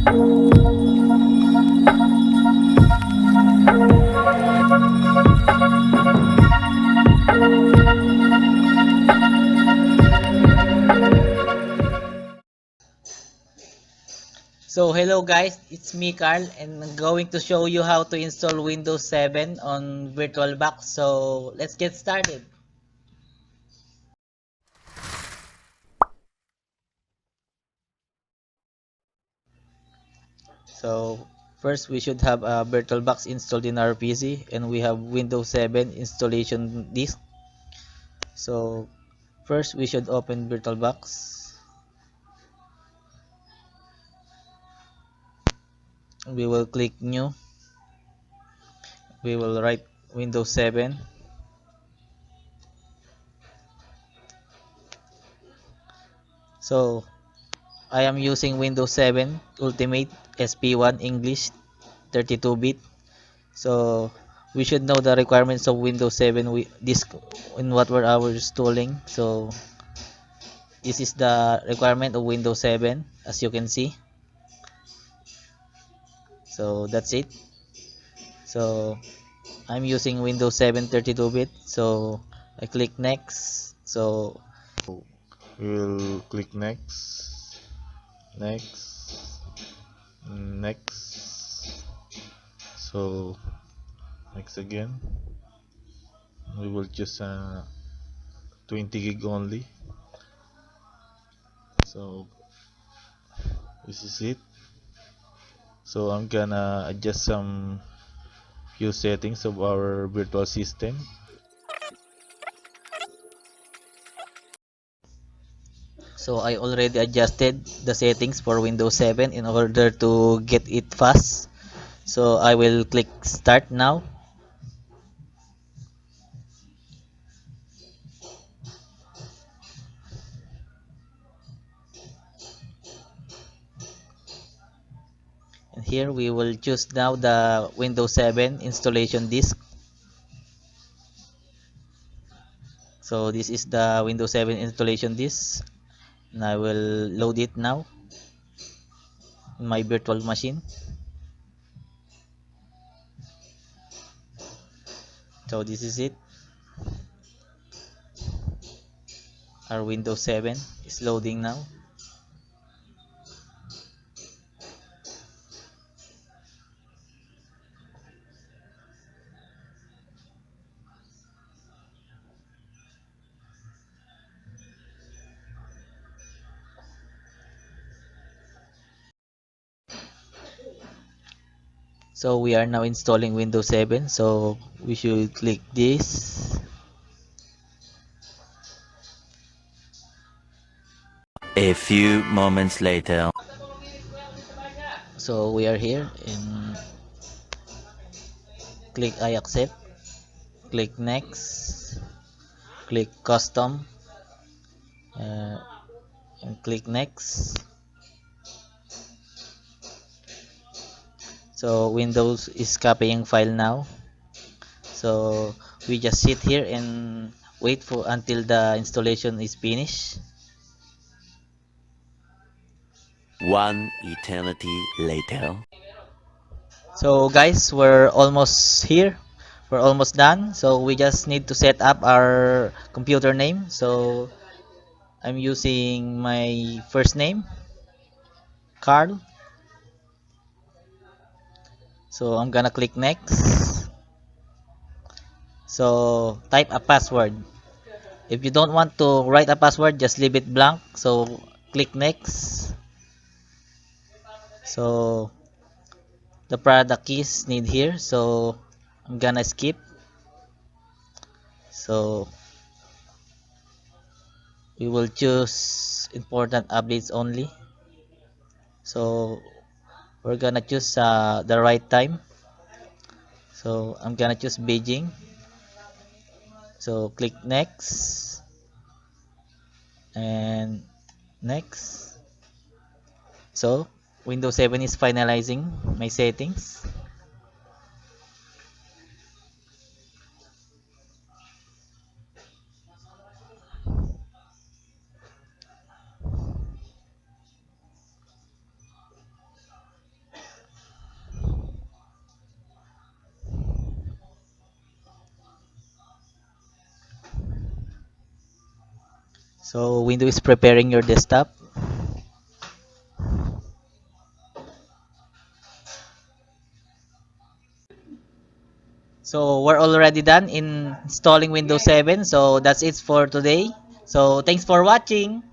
So hello guys, it's me Carl and I'm going to show you how to install Windows 7 on Virtualbox. So let's get started. So first we should have a Virtualbox installed in our PC and we have Windows 7 installation disk. So first we should open Virtualbox. We will click new. We will write Windows 7. So I am using Windows 7 Ultimate SP1 English 32-bit. So we should know the requirements of Windows 7 disk in what were our installing. So this is the requirement of Windows 7 as you can see. So that's it. So I'm using Windows 7 32-bit. So I click next. So We'll click next, next, next. So next again. We will choose 20 gig only. So this is it. So I'm gonna adjust some few settings of our virtual system. so I already adjusted the settings for Windows 7 in order to get it fast. So I will click start now. And here we will choose now the Windows 7 installation disk. So this is the Windows 7 installation disk and I will load it now in my virtual machine. So this is it. Our Windows 7 is loading now. So we are now installing Windows 7. So we should click this. A few moments later. So we are here and click I accept. Click next. Click custom uh, and click next. So Windows is copying file now. So we just sit here and wait for until the installation is finished. One eternity later. So guys, we're almost here. We're almost done. So we just need to set up our computer name. So I'm using my first name, Carl. So I'm gonna click next. So type a password. If you don't want to write a password, just leave it blank. So click next. So the product keys need here. So I'm gonna skip. So we will choose important updates only. So we're gonna choose the right time. So I'm gonna choose Beijing. So click next and next. So Windows 7 is finalizing my settings. So Windows is preparing your desktop. So we're already done in installing Windows 7. So that's it for today. So thanks for watching.